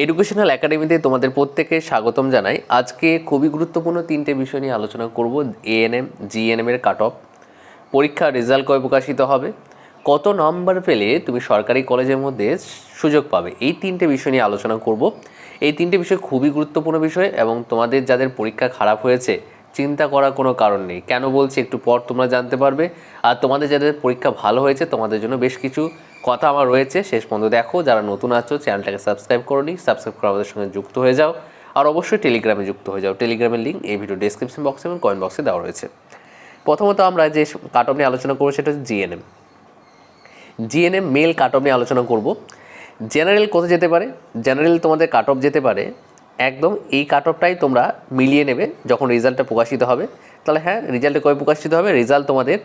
Educational একাডেমিতে তোমাদের প্রত্যেককে স্বাগতম জানাই। আজকে খুবই গুরুত্বপূর্ণ তিনটে বিষয় নিয়ে আলোচনা করব। এএনএম, জিএনএম এর কাট অফ, পরীক্ষার রেজাল্ট কবে প্রকাশিত হবে, কত নম্বর পেলে তুমি সরকারি কলেজের মধ্যে সুযোগ পাবে, এই তিনটে বিষয় নিয়ে আলোচনা করব। এই তিনটে বিষয় খুবই গুরুত্বপূর্ণ বিষয় এবং তোমাদের যাদের পরীক্ষা খারাপ হয়েছে চিন্তা করার কোনো কারণ নেই। কেন বলছি একটু পর তোমরা জানতে পারবে। আর তোমাদের যাদের পরীক্ষা ভালো হয়েছে তোমাদের জন্য বেশ কিছু কথা আমার রয়েছে, শেষ পর্যন্ত দেখো। যারা নতুন আছো চ্যানেলটাকে সাবস্ক্রাইব করোনি, সাবস্ক্রাইব করে আমাদের সঙ্গে যুক্ত হয়ে যাও। আর অবশ্যই টেলিগ্রামে যুক্ত হয়ে যাও। টেলিগ্রামের লিঙ্ক এই ভিডিও ডেসক্রিপশন বক্সে এবং কমেন্ট বক্সে দেওয়া রয়েছে। প্রথমত আমরা যে কাট অফ নিয়ে আলোচনা করবো সেটা হচ্ছে GNM. GNM mail cut off নিয়ে আলোচনা করব। জেনারেল কোথায় যেতে পারে? জেনারেল তোমাদের কাট অফ যেতে পারে একদম এই কাট অফটাই তোমরা মিলিয়ে নেবে যখন রেজাল্টটা প্রকাশিত হবে। তাহলে হ্যাঁ, রেজাল্টটা কবে প্রকাশিত হবে? রেজাল্ট তোমাদের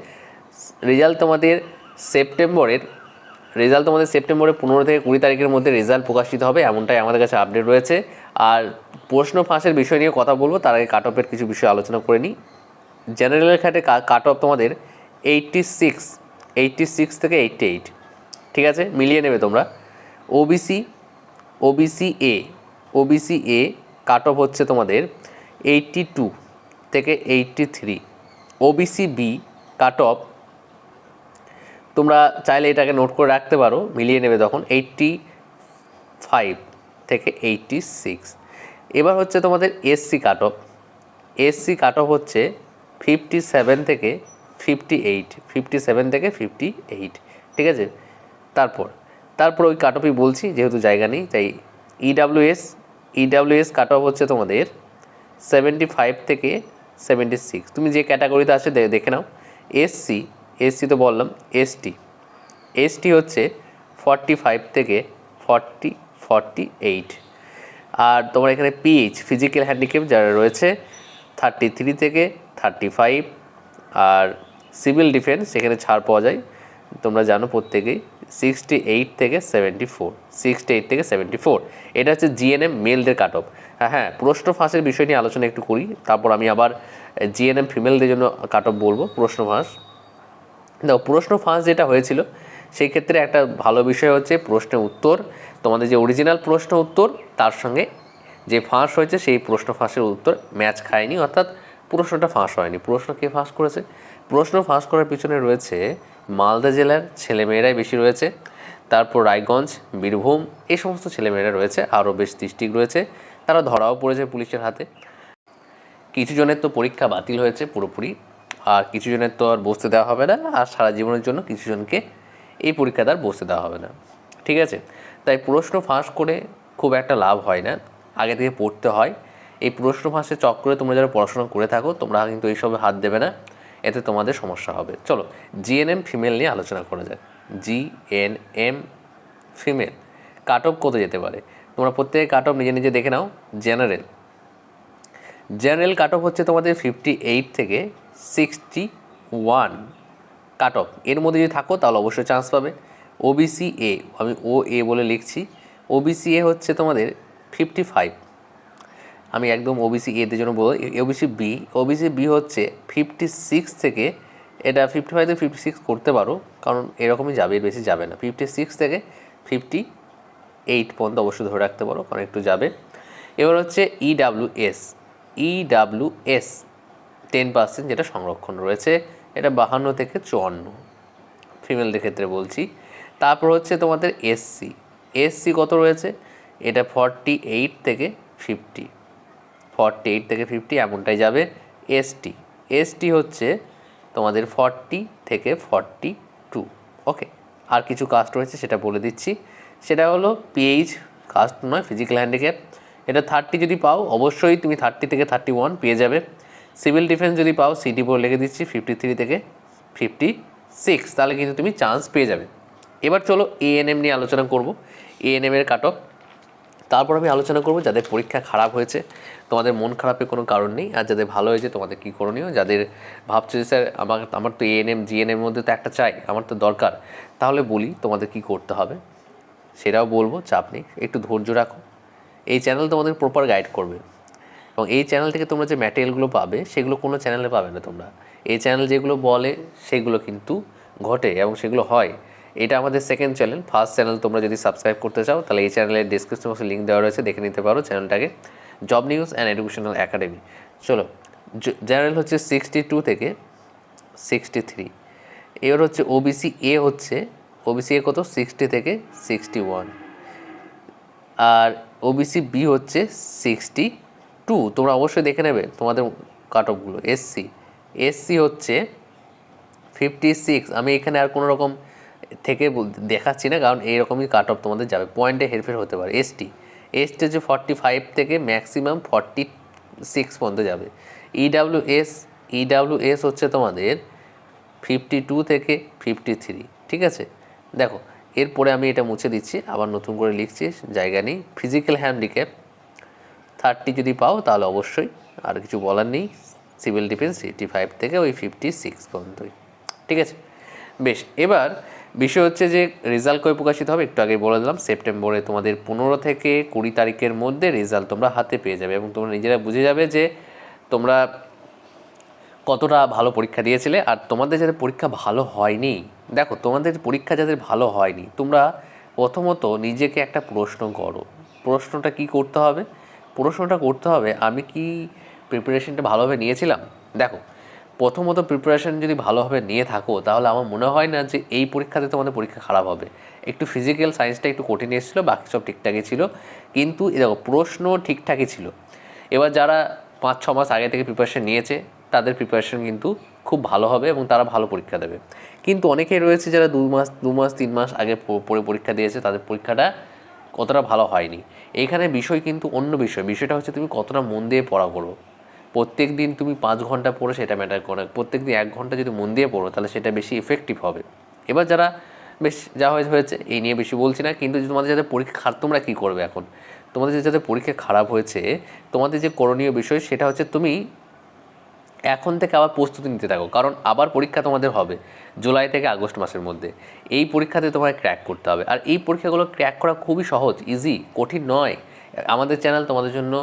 সেপ্টেম্বরের 15 থেকে 20 তারিখের মধ্যে রেজাল্ট প্রকাশিত হবে, এমনটাই আমাদের কাছে আপডেট রয়েছে। আর প্রশ্ন ফাঁসের বিষয় নিয়ে কথা বলবো, তার আগে কাট অফের কিছু বিষয় আলোচনা করে নিই। জেনারেলের ক্ষেত্রে কাট অফ তোমাদের 86 থেকে 88, ঠিক আছে, মিলিয়ে নেবে তোমরা। ওবিসি এ কাট অফ হচ্ছে তোমাদের 82 থেকে 83। ওবিসি বি কাট অফ তোমরা চাইলে এটাকে নোট করে রাখতে পারো, মিলিয়ে নেবে তখন 85 থেকে 86। এবার হচ্ছে তোমাদের এসসি কাট অফ হচ্ছে 57 থেকে 58, ঠিক আছে। তারপর ওই কাট অফই বলছি, যেহেতু জায়গা নেই তাই। ইডাব্লিউএস কাট অফ হচ্ছে তোমাদের 75 থেকে 76। তুমি যে ক্যাটাগরিতে আছে দেখে নাও। এসসি তো বললাম। এসটি হচ্ছে 45 থেকে 48। আর তোমার এখানে ফিজিক্যাল হ্যান্ডিক্যাপ যারা রয়েছে 33 থেকে 35। আর সিভিল ডিফেন্স এখানে ছাড় পাওয়া যায়, তোমরা জানো প্রত্যেকেই, 68 থেকে 74। এটা হচ্ছে জিএনএম মেলদের কাট অফ। হ্যাঁ, প্রশ্ন ফাঁসের বিষয় নিয়ে আলোচনা একটু করি, তারপর আমি আবার জিএনএম ফিমেলদের জন্য কাট অফ বলবো। প্রশ্ন ফাঁস যেটা হয়েছিল সেই ক্ষেত্রে একটা ভালো বিষয় হচ্ছে প্রশ্নের উত্তর, তোমাদের যে অরিজিনাল প্রশ্ন উত্তর তার সঙ্গে যে ফাঁস হয়েছে সেই প্রশ্ন ফাঁসের উত্তর ম্যাচ খায়নি, অর্থাৎ প্রশ্নটা ফাঁস হয়নি। প্রশ্ন কে ফাঁস করেছে? প্রশ্ন ফাঁস করার পিছনে রয়েছে মালদা জেলার ছেলেমেয়েরাই বেশি রয়েছে, তারপর রায়গঞ্জ, বীরভূম, এই সমস্ত ছেলেমেয়েরা রয়েছে। আরও বেশ ডিস্ট্রিক্ট রয়েছে, তারা ধরাও পড়েছে পুলিশের হাতে। কিছু জনের তো পরীক্ষা বাতিল হয়েছে পুরোপুরি, আর কিছু জনের তো আর বসতে দেওয়া হবে না, আর সারা জীবনের জন্য কিছু জনকে এই পরীক্ষাতে আর বসতে দেওয়া হবে না, ঠিক আছে। তাই প্রশ্ন ফাঁস করে খুব একটা লাভ হয় না, আগে থেকে পড়তে হয়। এই প্রশ্ন ফাঁসের চক্করে তোমরা যারা পড়াশোনা করে থাকো তোমরা কিন্তু এইসবে হাত দেবে না, এতে তোমাদের সমস্যা হবে। চলো জিএনএম ফিমেল নিয়ে আলোচনা করা যাক। জিএনএম ফিমেল কাট অফ কোথায় যেতে পারে? তোমরা প্রত্যেকে কাট অফ নিজে নিজে দেখে নাও। জেনারেল কাট অফ হচ্ছে তোমাদের 58 থেকে 61 কাট অফ। এর মধ্যে যদি থাকো তাহলে অবশ্যই চান্স পাবে। ওবিসি এ, আমি এ বলে লিখছি, ওবিসি এ হচ্ছে তোমাদের 55। আমি একদম ওবিসি এদের জন্য বলবো। ওবিসি বি হচ্ছে 56 থেকে, এটা 55 থেকে 56 করতে পারো, কারণ এরকমই যাবে, এর বেশি যাবে না। 56 থেকে 58 পর্যন্ত অবশ্যই ধরে রাখতে পারো, কারণ একটু যাবে। এবার হচ্ছে ইডাব্লিউএস 10% যেটা সংরক্ষণ রয়েছে, এটা 52 থেকে 54 ফিমেলদের ক্ষেত্রে বলছি। তারপর হচ্ছে তোমাদের এসসি কত রয়েছে? এটা 48 থেকে 50 এমনটাই যাবে। এসটি হচ্ছে তোমাদের 40 থেকে 42। ওকে, আর কিছু কাস্ট রয়েছে সেটা বলে দিচ্ছি। সেটা হলো পিএইচ কাস্ট নয়, ফিজিক্যাল হ্যান্ডিক্যাপ। এটা 30 যদি পাও অবশ্যই তুমি 30 থেকে 31 পেয়ে যাবে। সিভিল ডিফেন্স যদি পাও, সিডি বলে লিখে দিচ্ছি 53 থেকে 56, তাহলে কিন্তু তুমি চান্স পেয়ে যাবে। এবার চলো এএনএম নিয়ে আলোচনা করব, এএনএম এর কাট অফ। তারপর আমি আলোচনা করব যাদের পরীক্ষা খারাপ হয়েছে তোমাদের মন খারাপের কোনো কারণ নেই, আর যাদের ভালো হয়েছে তোমাদের কী করণীয়। যাদের ভাবছো যে স্যার আমার তো এএনএম জিএনএম মধ্যে তো একটা চাই, আমার তো দরকার, তাহলে বলি তোমাদের কি করতে হবে সেটাও বলবো, চাপ নেই, একটু ধৈর্য রাখো। এই চ্যানেল তোমাদের প্রপার গাইড করবে, এবং এই চ্যানেল থেকে তোমরা যে ম্যাটেরিয়ালগুলো পাবে সেগুলো কোনো চ্যানেলে পাবে না তোমরা। এই চ্যানেল যেগুলো বলে সেগুলো কিন্তু ঘটে এবং সেগুলো হয়, এটা আমাদের সেকেন্ড চ্যানেল। ফার্স্ট চ্যানেল তোমরা যদি সাবস্ক্রাইব করতে চাও তাহলে এই চ্যানেলের ডিসক্রিপশন বক্সে লিঙ্ক দেওয়া রয়েছে, দেখে নিতে পারো চ্যানেলটাকে, job news and educational academy. চলো, জেনারেল হচ্ছে 62 থেকে 63, এর হচ্ছে ওবিসি এ হচ্ছে, ওবিসি এ কত 60 থেকে 61, আর ওবিসি বি হচ্ছে 62। তোমরা অবশ্যই দেখে নেবে তোমাদের কাট অফগুলো। এসসি হচ্ছে 56। আমি এখানে আর কোনো রকম থেকে দেখাচ্ছি না, কারণ এইরকমই কাট অফ তোমাদের যাবে, পয়েন্টে হেরফের হতে পারে। এসটি হচ্ছে 45 থেকে ম্যাক্সিমাম 46 পর্যন্ত যাবে। ইডাব্লিউএস হচ্ছে তোমাদের 52 থেকে 53, ঠিক আছে। দেখো, এরপরে আমি এটা মুছে দিচ্ছি, আবার নতুন করে লিখছি, জায়গা নেই। ফিজিক্যাল হ্যান্ডিক্যাপ 30 যদি পাও তাহলে অবশ্যই, আর কিছু বলার নেই। সিভিল ডিফেন্স 85 থেকে ওই 56 পর্যন্তই, ঠিক আছে। বেশ, এবার বিষয় হচ্ছে যে রেজাল্ট কবে প্রকাশিত হবে, একটু আগে বলে দিলাম, সেপ্টেম্বরে তোমাদের 15 থেকে 20 তারিখের মধ্যে রেজাল্ট তোমরা হাতে পেয়ে যাবে, এবং তোমরা নিজেরা বুঝে যাবে যে তোমরা কতটা ভালো পরীক্ষা দিয়েছিলে। আর তোমাদের যাদের পরীক্ষা ভালো হয়নি, দেখো তোমাদের পরীক্ষা যাদের ভালো হয়নি, তোমরা প্রথমত নিজেকে একটা প্রশ্ন করো। প্রশ্নটা কি করতে হবে? প্রশ্নটা করতে হবে, আমি কি প্রিপারেশনটা ভালোভাবে নিয়েছিলাম? দেখো, প্রথমত প্রিপারেশন যদি ভালোভাবে নিয়ে থাকো তাহলে আমার মনে হয় না যে এই পরীক্ষাতে তোমাদের পরীক্ষা খারাপ হবে। একটু ফিজিক্যাল সায়েন্সটা একটু কঠিন এসেছিলো, বাকি সব ঠিকঠাকই ছিল, কিন্তু দেখো প্রশ্ন ঠিকঠাকই ছিল। এবার যারা 5-6 মাস আগে থেকে প্রিপারেশন নিয়েছে তাদের প্রিপারেশন কিন্তু খুব ভালো হবে এবং তারা ভালো পরীক্ষা দেবে। কিন্তু অনেকেই রয়েছে যারা 2 মাস 3 মাস আগে পড়ে পরীক্ষা দিয়েছে, তাদের পরীক্ষাটা কতটা ভালো হয়নি। এইখানে বিষয় কিন্তু অন্য বিষয়টা হচ্ছে তুমি কতটা মন দিয়ে পড়া করো। প্রত্যেক দিন তুমি 5 ঘন্টা পড়ো সেটা ম্যাটার করে, প্রত্যেক দিন 1 ঘন্টা যদি মন দিয়ে পড়ো তাহলে সেটা বেশি ইফেক্টিভ হবে। এবার যারা বেশ যা হয়েছে এই নিয়ে বেশি বলছি না, কিন্তু তোমাদের যাদের পরীক্ষা, তোমরা কী করবে এখন, তোমাদের যাদের পরীক্ষা খারাপ হয়েছে, তোমাদের যে করণীয় বিষয় সেটা হচ্ছে তুমি এখন থেকে আবার প্রস্তুতি নিতে থাকো, কারণ আবার পরীক্ষা তোমাদের হবে জুলাই থেকে আগস্ট মাসের মধ্যে। এই পরীক্ষাতে তোমায় ক্র্যাক করতে হবে, আর এই পরীক্ষাগুলো ক্র্যাক করা খুবই সহজ, ইজি, কঠিন নয়। আমাদের চ্যানেল তোমাদের জন্য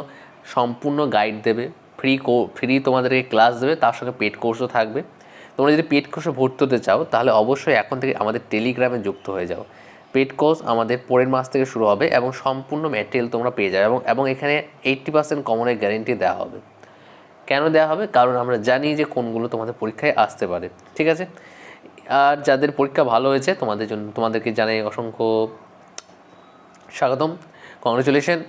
সম্পূর্ণ গাইড দেবে, ফ্রি তোমাদেরকে ক্লাস দেবে, তার সঙ্গে পেড কোর্সও থাকবে। তোমরা যদি পেড কোর্সে ভর্তি হতে চাও তাহলে অবশ্যই এখন থেকে আমাদের টেলিগ্রামে যুক্ত হয়ে যাও। পেড কোর্স আমাদের পরের মাস থেকে শুরু হবে এবং সম্পূর্ণ ম্যাটেরিয়াল তোমরা পেয়ে যাবে, এবং এখানে 80% কমনের গ্যারেন্টি দেওয়া হবে। কেন দেওয়া হবে? কারণ আমরা জানি যে কোনগুলো তোমাদের পরীক্ষায় আসতে পারে, ঠিক আছে। আর যাদের পরীক্ষা ভালো হয়েছে তোমাদের জন্য, তোমাদেরকে জানাই অসংখ্য স্বাগতম, কংগ্রেচুলেশন।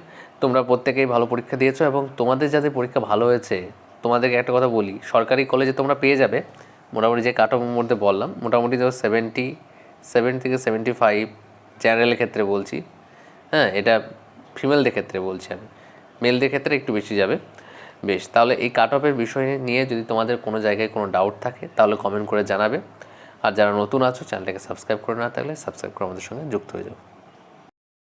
তোমরা প্রত্যেকেই ভালো পরীক্ষা দিয়েছো, এবং তোমাদের যাদের পরীক্ষা ভালো হয়েছে তোমাদেরকে একটা কথা বলি, সরকারি কলেজে তোমরা পেয়ে যাবে মোটামুটি যে কাট অফের মধ্যে বললাম, মোটামুটি ধরো 77 থেকে 75, জেনারেলের ক্ষেত্রে বলছি, হ্যাঁ, এটা ফিমেলদের ক্ষেত্রে বলছি, আমি মেলদের ক্ষেত্রে একটু বেশি যাবে। বেশ, তাহলে এই কাট অফের বিষয় নিয়ে যদি তোমাদের কোনো জায়গায় কোনো ডাউট থাকে তাহলে কমেন্ট করে জানাবে। আর যারা নতুন আছো চ্যানেলটাকে সাবস্ক্রাইব করে না থাকলে সাবস্ক্রাইব করে আমাদের সঙ্গে যুক্ত হয়ে যাও।